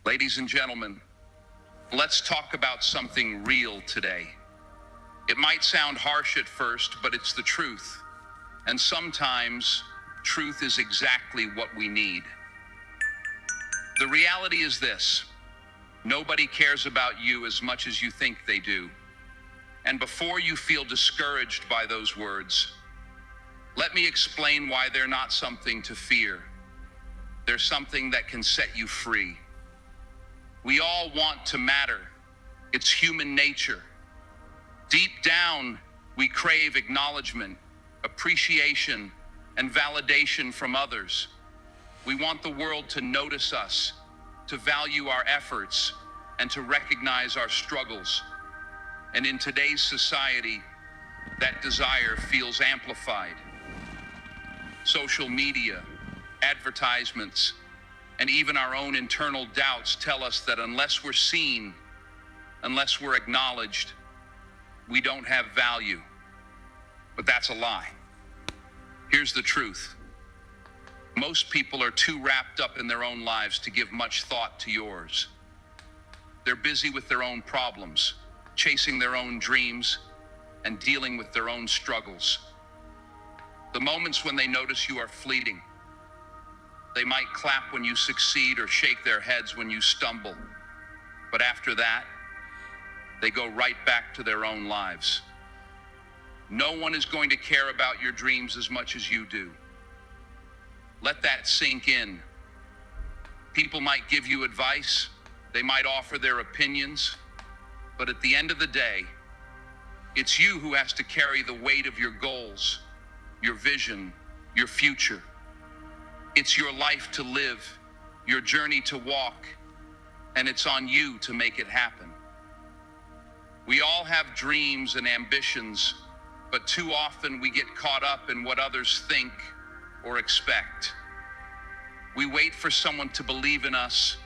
Ladies and gentlemen, let's talk about something real today. It might sound harsh at first, but it's the truth. And sometimes, truth is exactly what we need. The reality is this: nobody cares about you as much as you think they do. And before you feel discouraged by those words, let me explain why they're not something to fear. They're something that can set you free. We all want to matter. It's human nature. Deep down, we crave acknowledgement, appreciation, and validation from others. We want the world to notice us, to value our efforts, and to recognize our struggles. And in today's society, that desire feels amplified. Social media, advertisements, and even our own internal doubts tell us that unless we're seen, unless we're acknowledged, we don't have value. But that's a lie. Here's the truth. Most people are too wrapped up in their own lives to give much thought to yours. They're busy with their own problems, chasing their own dreams, and dealing with their own struggles. The moments when they notice you are fleeting. They might clap when you succeed or shake their heads when you stumble. But after that, they go right back to their own lives. No one is going to care about your dreams as much as you do. Let that sink in. People might give you advice, they might offer their opinions, but at the end of the day, it's you who has to carry the weight of your goals, your vision, your future. It's your life to live, your journey to walk, and it's on you to make it happen. We all have dreams and ambitions, but too often we get caught up in what others think or expect. We wait for someone to believe in us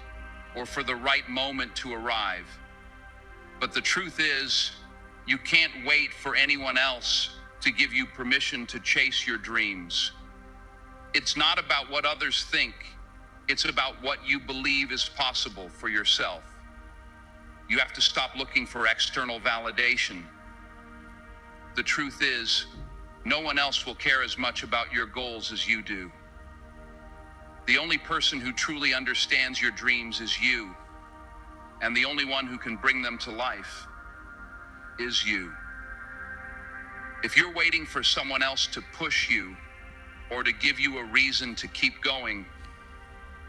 or for the right moment to arrive. But the truth is, you can't wait for anyone else to give you permission to chase your dreams. It's not about what others think. It's about what you believe is possible for yourself. You have to stop looking for external validation. The truth is, no one else will care as much about your goals as you do. The only person who truly understands your dreams is you, and the only one who can bring them to life is you. If you're waiting for someone else to push you or to give you a reason to keep going,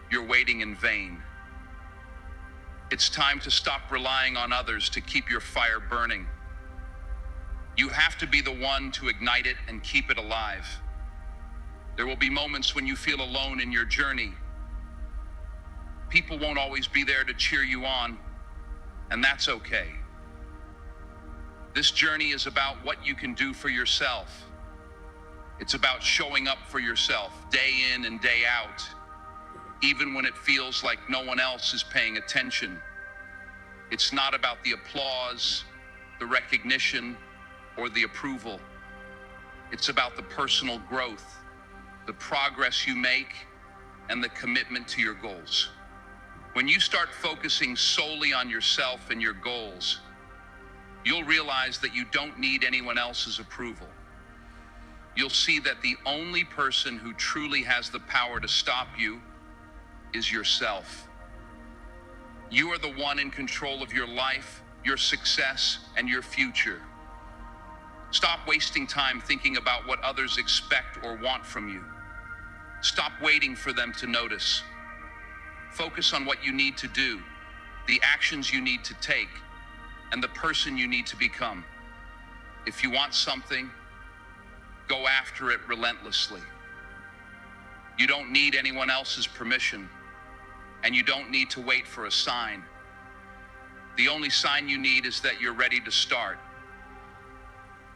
you're waiting in vain. It's time to stop relying on others to keep your fire burning. You have to be the one to ignite it and keep it alive. There will be moments when you feel alone in your journey. People won't always be there to cheer you on, and that's okay. This journey is about what you can do for yourself. It's about showing up for yourself day in and day out, even when it feels like no one else is paying attention. It's not about the applause, the recognition, or the approval. It's about the personal growth, the progress you make, and the commitment to your goals. When you start focusing solely on yourself and your goals, you'll realize that you don't need anyone else's approval. You'll see that the only person who truly has the power to stop you is yourself. You are the one in control of your life, your success, and your future. Stop wasting time thinking about what others expect or want from you. Stop waiting for them to notice. Focus on what you need to do, the actions you need to take, and the person you need to become. If you want something, go after it relentlessly. You don't need anyone else's permission, and you don't need to wait for a sign. The only sign you need is that you're ready to start.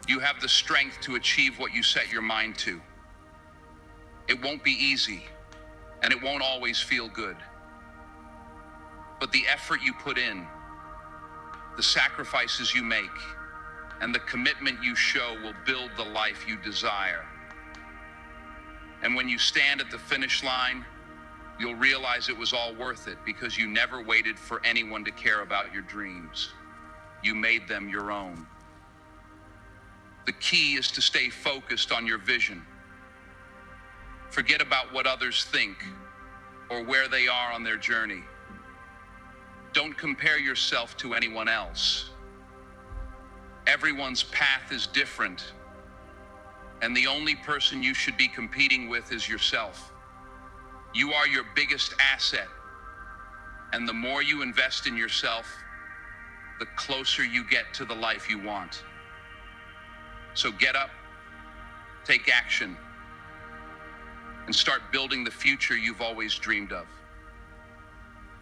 You have the strength to achieve what you set your mind to. It won't be easy, and it won't always feel good. But the effort you put in, the sacrifices you make, and the commitment you show will build the life you desire. And when you stand at the finish line, you'll realize it was all worth it because you never waited for anyone to care about your dreams. You made them your own. The key is to stay focused on your vision. Forget about what others think or where they are on their journey. Don't compare yourself to anyone else. Everyone's path is different, and the only person you should be competing with is yourself. You are your biggest asset, and the more you invest in yourself, the closer you get to the life you want. So get up, take action, and start building the future you've always dreamed of.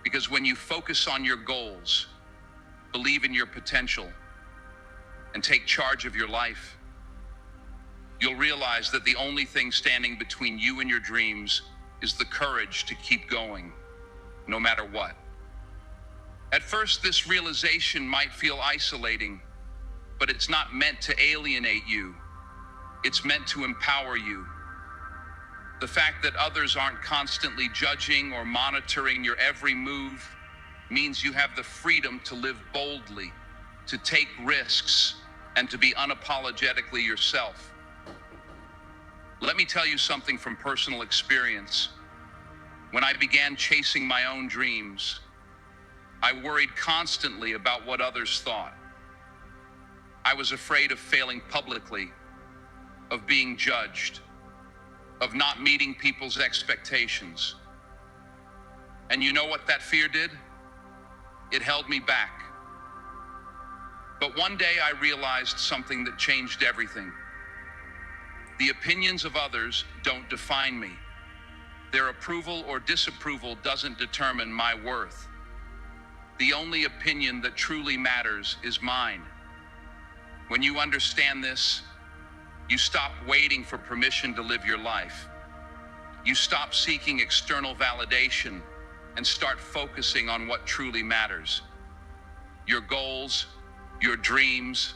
Because when you focus on your goals, believe in your potential, and take charge of your life, you'll realize that the only thing standing between you and your dreams is the courage to keep going, no matter what. At first, this realization might feel isolating, but it's not meant to alienate you. It's meant to empower you. The fact that others aren't constantly judging or monitoring your every move means you have the freedom to live boldly, to take risks, and to be unapologetically yourself. Let me tell you something from personal experience. When I began chasing my own dreams, I worried constantly about what others thought. I was afraid of failing publicly, of being judged, of not meeting people's expectations. And you know what that fear did? It held me back. But one day I realized something that changed everything. The opinions of others don't define me. Their approval or disapproval doesn't determine my worth. The only opinion that truly matters is mine. When you understand this, you stop waiting for permission to live your life. You stop seeking external validation and start focusing on what truly matters. Your goals, your dreams,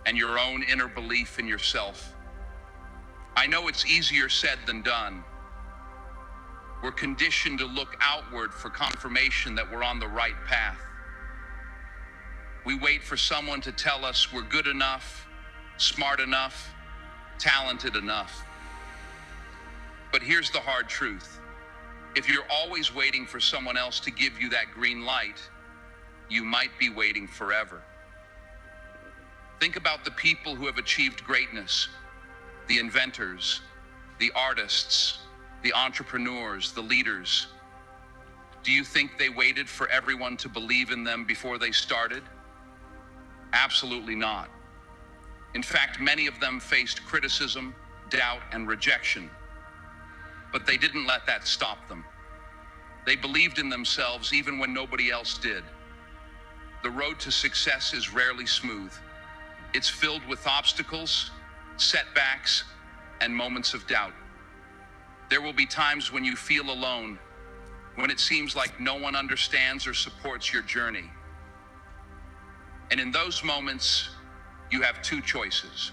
and your own inner belief in yourself. I know it's easier said than done. We're conditioned to look outward for confirmation that we're on the right path. We wait for someone to tell us we're good enough, smart enough, talented enough. But here's the hard truth. If you're always waiting for someone else to give you that green light, you might be waiting forever. Think about the people who have achieved greatness, the inventors, the artists, the entrepreneurs, the leaders. Do you think they waited for everyone to believe in them before they started? Absolutely not. In fact, many of them faced criticism, doubt, and rejection. But they didn't let that stop them. They believed in themselves even when nobody else did. The road to success is rarely smooth. It's filled with obstacles, setbacks, and moments of doubt. There will be times when you feel alone, when it seems like no one understands or supports your journey. And in those moments, you have two choices.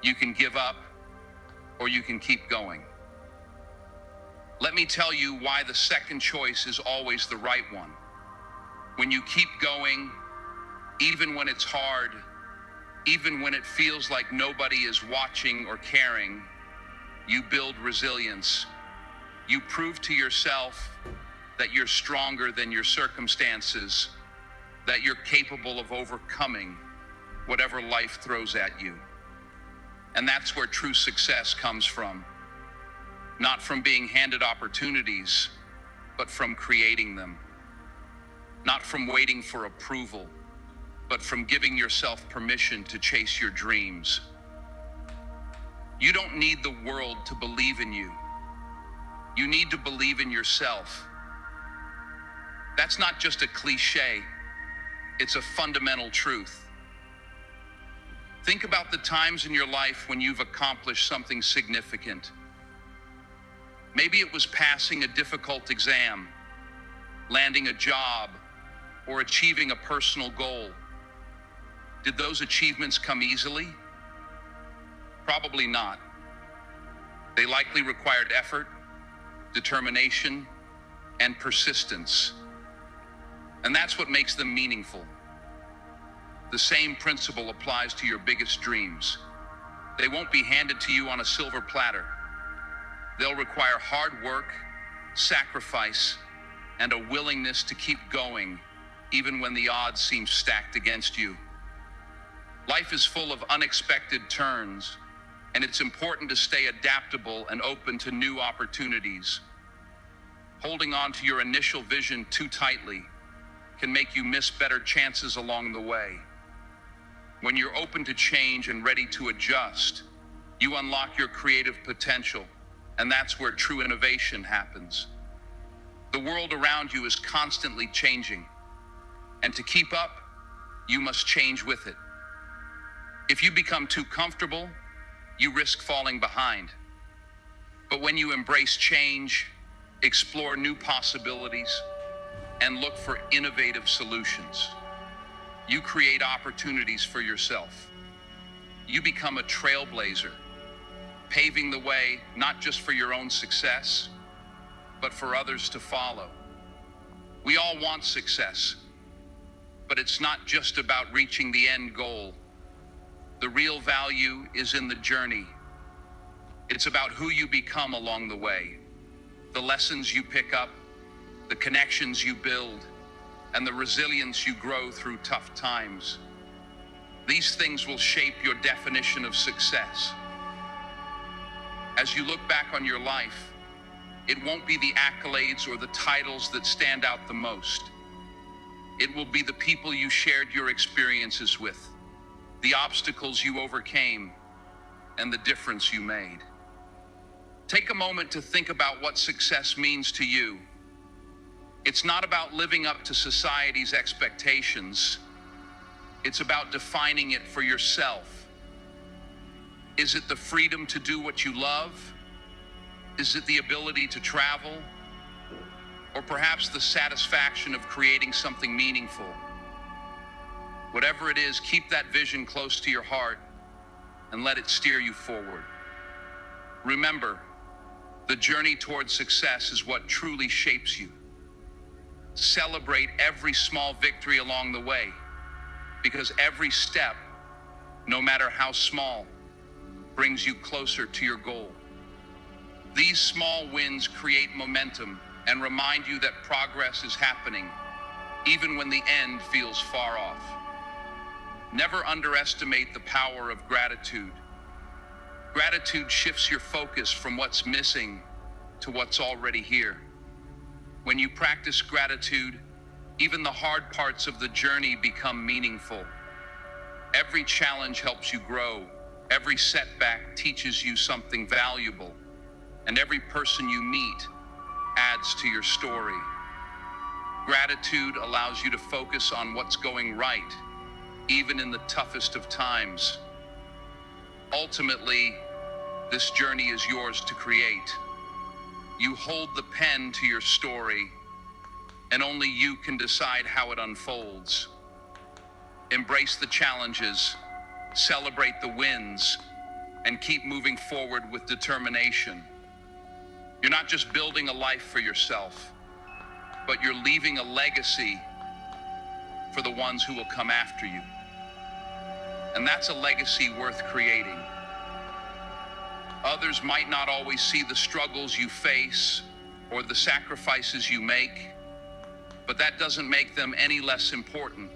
You can give up, or you can keep going. Let me tell you why the second choice is always the right one. When you keep going, even when it's hard, even when it feels like nobody is watching or caring, you build resilience. You prove to yourself that you're stronger than your circumstances, that you're capable of overcoming whatever life throws at you. And that's where true success comes from. Not from being handed opportunities, but from creating them. Not from waiting for approval, but from giving yourself permission to chase your dreams. You don't need the world to believe in you. You need to believe in yourself. That's not just a cliche, it's a fundamental truth. Think about the times in your life when you've accomplished something significant. Maybe it was passing a difficult exam, landing a job, or achieving a personal goal. Did those achievements come easily? Probably not. They likely required effort, determination, and persistence. And that's what makes them meaningful. The same principle applies to your biggest dreams. They won't be handed to you on a silver platter. They'll require hard work, sacrifice, and a willingness to keep going, even when the odds seem stacked against you. Life is full of unexpected turns, and it's important to stay adaptable and open to new opportunities. Holding on to your initial vision too tightly can make you miss better chances along the way. When you're open to change and ready to adjust, you unlock your creative potential, and that's where true innovation happens. The world around you is constantly changing, and to keep up, you must change with it. If you become too comfortable, you risk falling behind. But when you embrace change, explore new possibilities, and look for innovative solutions, you create opportunities for yourself. You become a trailblazer, paving the way not just for your own success, but for others to follow. We all want success, but it's not just about reaching the end goal. The real value is in the journey. It's about who you become along the way, the lessons you pick up, the connections you build, and the resilience you grow through tough times. These things will shape your definition of success. As you look back on your life, it won't be the accolades or the titles that stand out the most. It will be the people you shared your experiences with, the obstacles you overcame, and the difference you made. Take a moment to think about what success means to you. It's not about living up to society's expectations. It's about defining it for yourself. Is it the freedom to do what you love? Is it the ability to travel? Or perhaps the satisfaction of creating something meaningful? Whatever it is, keep that vision close to your heart and let it steer you forward. Remember, the journey towards success is what truly shapes you. Celebrate every small victory along the way, because every step, no matter how small, brings you closer to your goal. These small wins create momentum and remind you that progress is happening, even when the end feels far off. Never underestimate the power of gratitude. Gratitude shifts your focus from what's missing to what's already here. When you practice gratitude, even the hard parts of the journey become meaningful. Every challenge helps you grow. Every setback teaches you something valuable. And every person you meet adds to your story. Gratitude allows you to focus on what's going right, even in the toughest of times. Ultimately, this journey is yours to create. You hold the pen to your story, and only you can decide how it unfolds. Embrace the challenges, celebrate the wins, and keep moving forward with determination. You're not just building a life for yourself, but you're leaving a legacy for the ones who will come after you. And that's a legacy worth creating. Others might not always see the struggles you face or the sacrifices you make, but that doesn't make them any less important.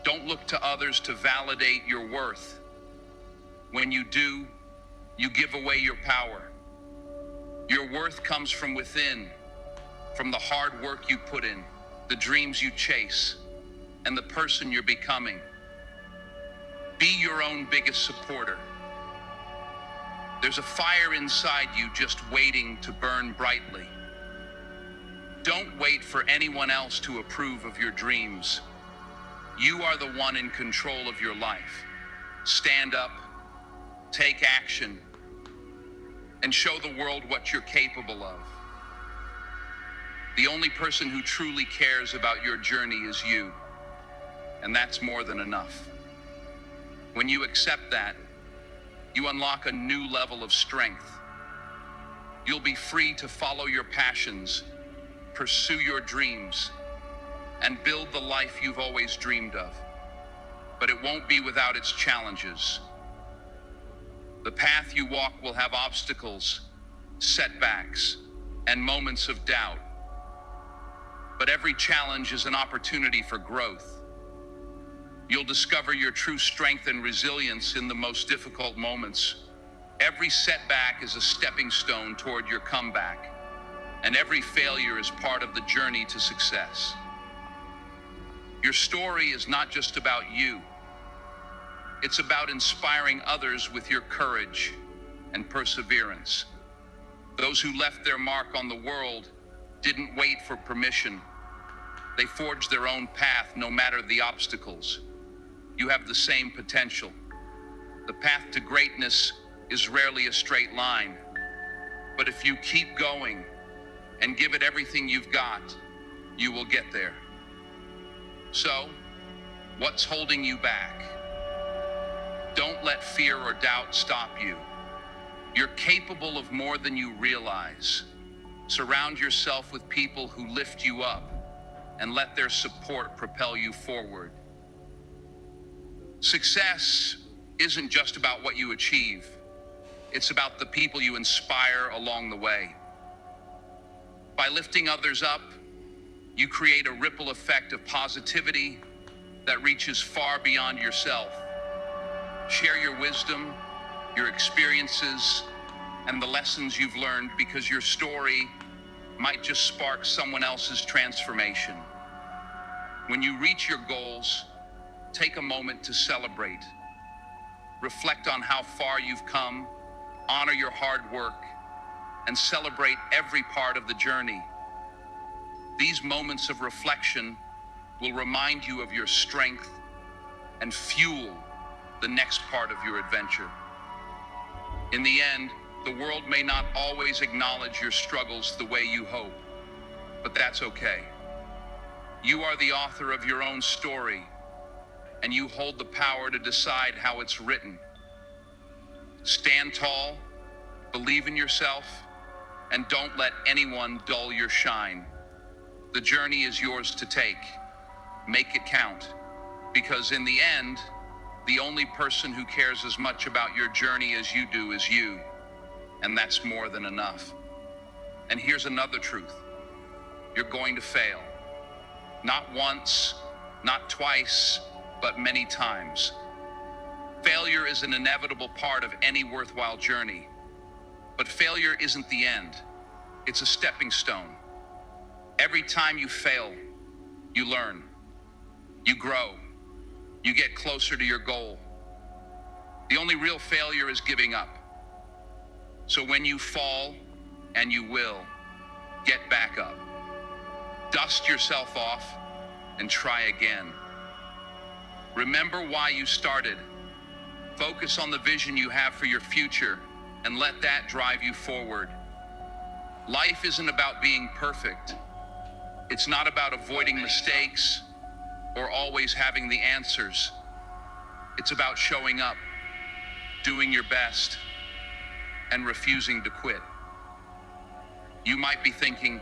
Don't look to others to validate your worth. When you do, you give away your power. Your worth comes from within, from the hard work you put in, the dreams you chase, and the person you're becoming. Be your own biggest supporter. There's a fire inside you just waiting to burn brightly. Don't wait for anyone else to approve of your dreams. You are the one in control of your life. Stand up, take action, and show the world what you're capable of. The only person who truly cares about your journey is you, and that's more than enough. When you accept that, you unlock a new level of strength. You'll be free to follow your passions, pursue your dreams, and build the life you've always dreamed of. But it won't be without its challenges. The path you walk will have obstacles, setbacks, and moments of doubt. But every challenge is an opportunity for growth. You'll discover your true strength and resilience in the most difficult moments. Every setback is a stepping stone toward your comeback, and every failure is part of the journey to success. Your story is not just about you. It's about inspiring others with your courage and perseverance. Those who left their mark on the world didn't wait for permission. They forged their own path no matter the obstacles. You have the same potential. The path to greatness is rarely a straight line, but if you keep going and give it everything you've got, you will get there. So, what's holding you back? Don't let fear or doubt stop you. You're capable of more than you realize. Surround yourself with people who lift you up and let their support propel you forward. Success isn't just about what you achieve. It's about the people you inspire along the way. By lifting others up, you create a ripple effect of positivity that reaches far beyond yourself. Share your wisdom, your experiences, and the lessons you've learned, because your story might just spark someone else's transformation. When you reach your goals, take a moment to celebrate. Reflect on how far you've come, honor your hard work, and celebrate every part of the journey. These moments of reflection will remind you of your strength and fuel the next part of your adventure. In the end, the world may not always acknowledge your struggles the way you hope, but that's okay. You are the author of your own story, and you hold the power to decide how it's written. Stand tall, believe in yourself, and don't let anyone dull your shine. The journey is yours to take. Make it count, because in the end, the only person who cares as much about your journey as you do is you, and that's more than enough. And here's another truth. You're going to fail. Not once, not twice, but many times. Failure is an inevitable part of any worthwhile journey. But failure isn't the end. It's a stepping stone. Every time you fail, you learn, you grow, you get closer to your goal. The only real failure is giving up. So when you fall, and you will, get back up. Dust yourself off and try again. Remember why you started. Focus on the vision you have for your future and let that drive you forward. Life isn't about being perfect. It's not about avoiding mistakes or always having the answers. It's about showing up, doing your best, and refusing to quit. You might be thinking,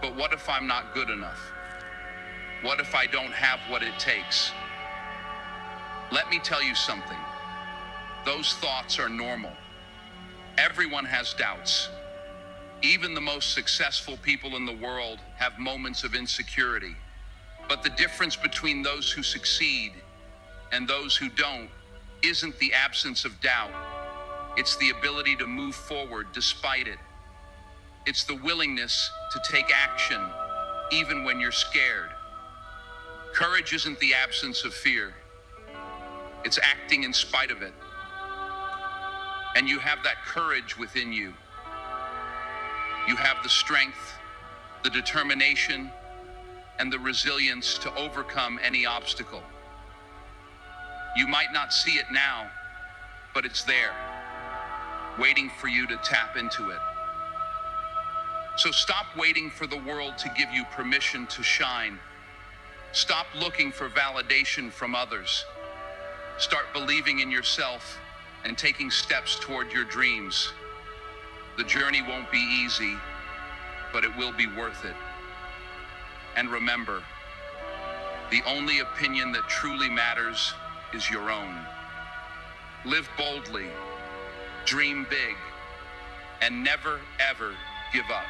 but what if I'm not good enough? What if I don't have what it takes? Let me tell you something. Those thoughts are normal. Everyone has doubts. Even the most successful people in the world have moments of insecurity. But the difference between those who succeed and those who don't isn't the absence of doubt. It's the ability to move forward despite it. It's the willingness to take action even when you're scared. Courage isn't the absence of fear. It's acting in spite of it. And you have that courage within you. You have the strength, the determination, and the resilience to overcome any obstacle. You might not see it now, but it's there, waiting for you to tap into it. So stop waiting for the world to give you permission to shine. Stop looking for validation from others. Start believing in yourself and taking steps toward your dreams. The journey won't be easy, but it will be worth it. And remember, the only opinion that truly matters is your own. Live boldly, dream big, and never, ever give up.